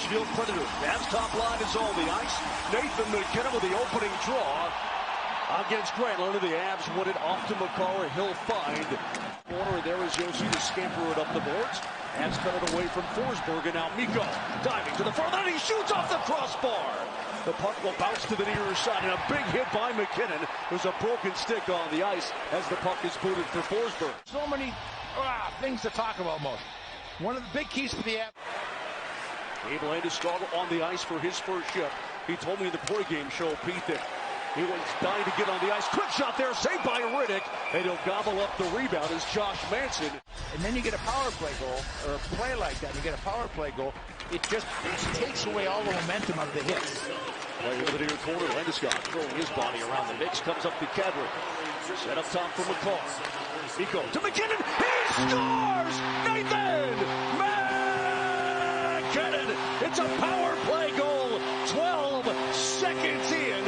Nashville Predators. Avs top line is on the ice. Nathan McKinnon with the opening draw against Granlund. The Avs win it off to Makar. He'll find corner. There is Josi to scamper it up the boards. Avs cut it away from Forsberg, and now Mikko diving to the front, and he shoots off the crossbar. The puck will bounce to the near side, and a big hit by McKinnon. There's a broken stick on the ice as the puck is booted for Forsberg. So many things to talk about, most. One of the big keys for the Avs. Gabe Landeskog on the ice for his first shift. He told me in the pregame show, Pete, that he was dying to get on the ice. Quick shot there, saved by Riddick, and he'll gobble up the rebound as Josh Manson. And then you get a power play goal, or a play like that, and you get a power play goal. It takes away all the momentum of the hits. Play over the near corner, Landeskog throwing his body around the mix, comes up to Kadri. Set up top for McCall. Mikko to McKinnon, he scores! Nathan McKinnon! It's a power play goal, 12 seconds in,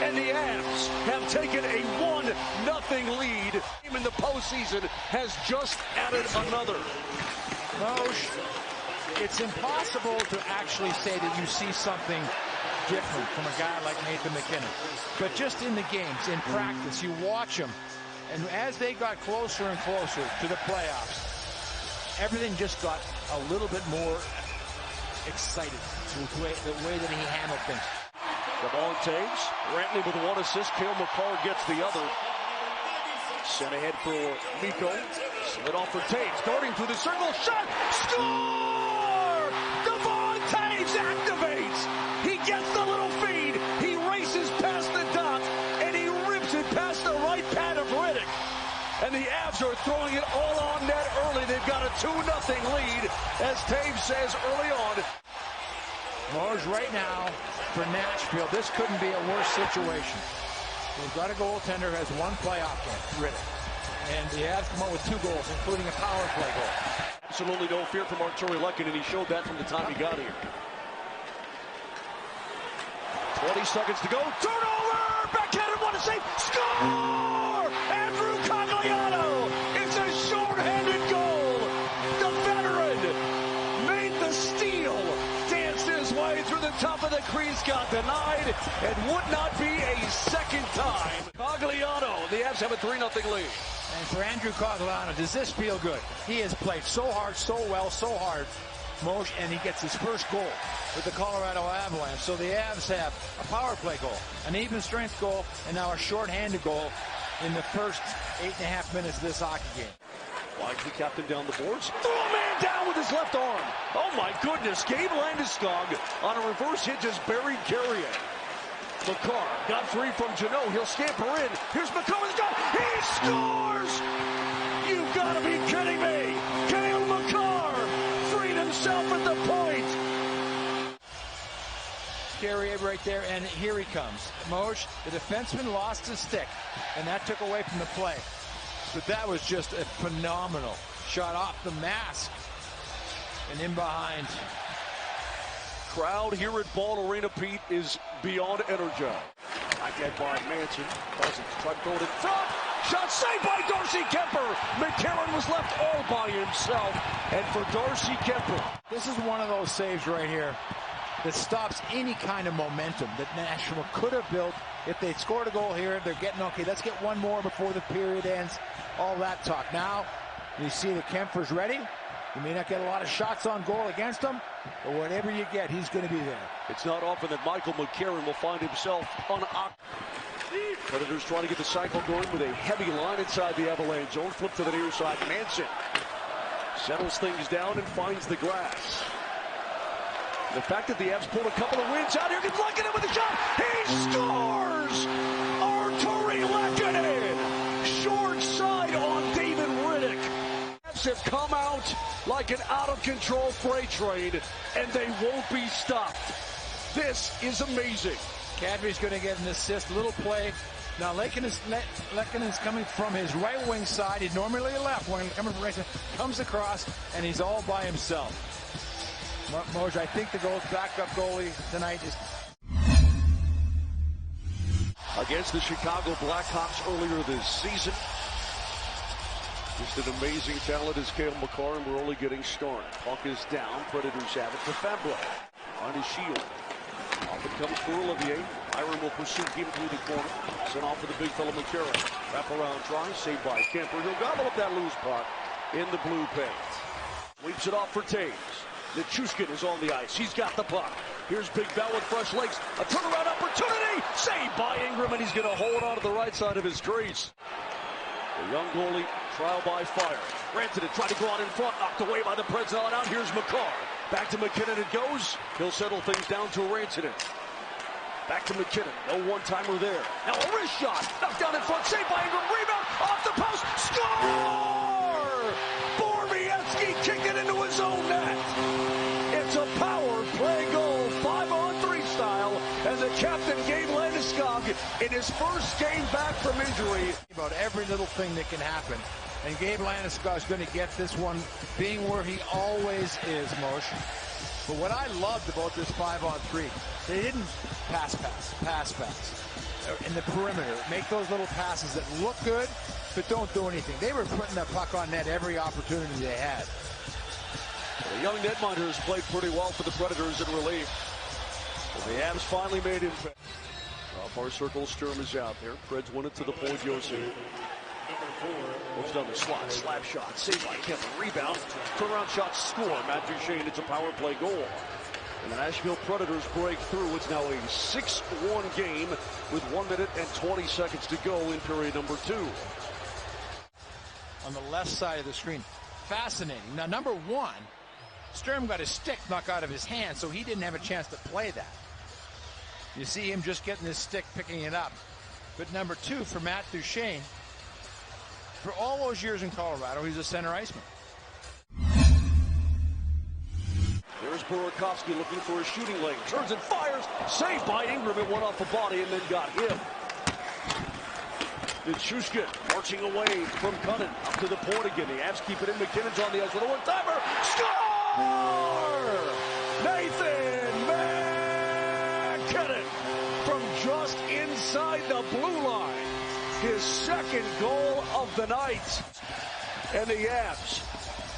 and the Avs have taken a 1-0 lead. In the postseason has just added another. Moshe, it's impossible to actually say that you see something different from a guy like Nathan McKinnon. But just in the games, in practice, you watch him, and as they got closer and closer to the playoffs, everything just got a little bit more excited with the way that he handled things. The ball in Taves. Rantley with one assist. Cale Makar gets the other. Sent ahead for Mikko. Slid off for Taves. Darting through the circle. Shot! Score! Devon Taves activates! He gets the little feed. He races past the dot. And he rips it past the right pad of Riddick. And the Avs are throwing it all on net early. They've got a 2-0 lead, as Taves says early on. Mars, right now, for Nashville, this couldn't be a worse situation. They've got a goaltender who has one playoff game, Riddick. And the Avs come out with 2 goals, including a power play goal. Absolutely no fear from Arturi Lekkinen, and he showed that from the time he got here. 20 seconds to go. Turnover! Backhanded, what a save! Score! Andrew Cogliano! It's a short-handed goal! The veteran made the steal. Danced his way through the top of the crease, got denied, and would not be a second time. Cogliano, the Avs have a 3-0 lead. And for Andrew Cogliano, does this feel good? He has played so hard, so well, so hard, Moshe, and he gets his first goal with the Colorado Avalanche. So the Avs have a power play goal, an even strength goal, and now a short-handed goal in the first 8.5 minutes of this hockey game. Wisely kept him down the boards. Throw a man down with his left arm. Oh my goodness, Gabe Landeskog on a reverse hit just buried Carrier. Makar got free from Janot. He'll scamper in. Here's McCullough's goal. He scores! You've got to be kidding me. Cale Makar freed himself at the point. Carrier right there, and here he comes. Moshe, the defenseman lost his stick, and that took away from the play. But that was just a phenomenal shot off the mask and in behind. Crowd here at Ball Arena, Pete, is beyond energized. Back at by Manson. Cousins tried to throw it in front. Shot saved by Darcy Kemper. McCarron was left all by himself. And for Darcy Kemper. This is one of those saves right here that stops any kind of momentum that Nashville could have built. If they scored a goal here, they're getting, okay, let's get one more before the period ends. All that talk. Now, you see that Kemper's ready. You may not get a lot of shots on goal against him, but whatever you get, he's going to be there. It's not often that Michael McCarron will find himself on Predators trying to get the cycle going with a heavy line inside the Avalanche zone. Flip to the near side. Manson settles things down and finds the glass. The fact that the Avs pulled a couple of wins out here, gets Lekkinen with a shot. He scores! Arturi Lekkinen! Short side on David Riddick. Have come out like an out-of-control freight train, and they won't be stopped. This is amazing. Kadri's going to get an assist, little play. Now Lekkinen's coming from his right wing side. He's normally a left wing, coming from right side, comes across, and he's all by himself. Moshe, I think the backup goalie tonight is against the Chicago Blackhawks earlier this season. Just an amazing talent is Cale Makar, and we're only getting started. Puck is down. Predators have it to Fabro. on his shield. Off it comes for Olivier. Iron will pursue him through the corner. Sent off for the big fella McCarron. Wrap around try, saved by Kemper. He'll gobble up that loose puck in the blue paint. Sweeps it off for Taves. Nichushkin is on the ice. He's got the puck. Here's Big Bell with fresh legs. A turnaround opportunity. Saved by Ingram, and he's going to hold on to the right side of his crease. The young goalie, trial by fire. Granted it, tried to go out in front. Knocked away by the Preds. Out. Here's McCarr. Back to McKinnon it goes. He'll settle things down to a Rantanen. Back to McKinnon. No one-timer there. Now a wrist shot. Knocked down in front. Saved by Ingram. Rebound. Off the post. Score! Borowiecki kicking into his own net. It's a power play goal. 5-on-3 style. And the captain, Gabe Landeskog, in his first game back from injury. About every little thing that can happen. And Gabe Landeskog is going to get this one being where he always is, Moshe. But what I loved about this 5-on-3, they didn't pass. In the perimeter, make those little passes that look good, but don't do anything. They were putting the puck on net every opportunity they had. The young netminders played pretty well for the Predators in relief. Well, the Avs finally made him. Off our circle, Sturm is out there. Preds win it to the point, Josi. Moves down the slot, slap shot, saved by Kemper, rebound, turnaround shot, score. Matt Duchene, it's a power play goal. And the Nashville Predators break through. It's now a 6-1 game with 1 minute and 20 seconds to go in period number 2. On the left side of the screen, fascinating. Now, number 1, Sturm got his stick knocked out of his hand, so he didn't have a chance to play that. You see him just getting his stick, picking it up. But number 2, for Matt Duchene, for all those years in Colorado, he's a center iceman. There's Burakovsky looking for a shooting lane. Turns and fires. Saved by Ingram. It went off the body and then got him. Nichushkin marching away from Cunnin. Up to the point again. The Avs keep it in. McKinnon's on the ice with a one-timer. Score! Nathan McKinnon from just inside the blue line. His second goal of the night. And the Avs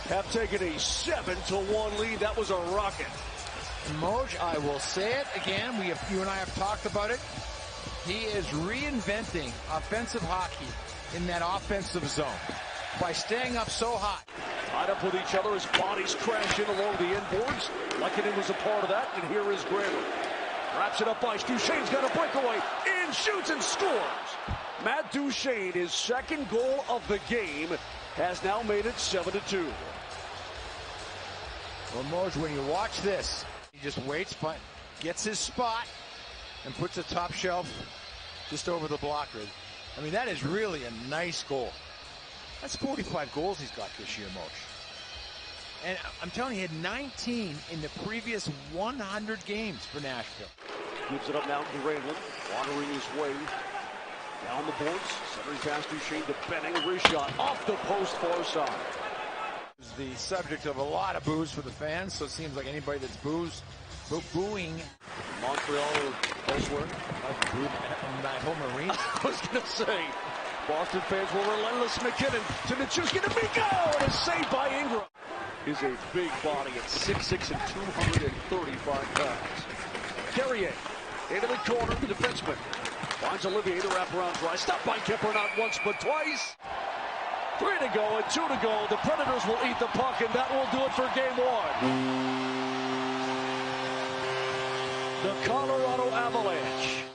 have taken a 7-1 lead. That was a rocket. Moj, I will say it again. You and I have talked about it. He is reinventing offensive hockey in that offensive zone by staying up so high. Tied up with each other as bodies crash in along the inboards. Lekanen was a part of that, and here is Grammer. Wraps it up by Duchene's got a breakaway. In, shoots, and scores. Matt Duchene, his second goal of the game, has now made it 7-2. Well, Moj, when you watch this, he just waits, gets his spot, and puts the top shelf just over the block grid. I mean, that is really a nice goal. That's 45 goals he's got this year, Moj. And I'm telling you, he had 19 in the previous 100 games for Nashville. Gives it up now to Randall, wandering his way down the boards. Centering pass Duchene to Benning. Wrist shot off the post far side. Is the subject of a lot of boos for the fans, so it seems like anybody that's booing Montreal or elsewhere. Not home arena. I was going to say, Boston fans were relentless. McKinnon to Nichushkin to Miko, and a save by Ingram. Is a big body at 6'6" and 235 pounds. Carrier into the corner, the defenseman finds Olivier to wrap around try. Stopped by Kemper not once but twice. 3 to go and 2 to go. The Predators will eat the puck, and that will do it for game 1. The Colorado Avalanche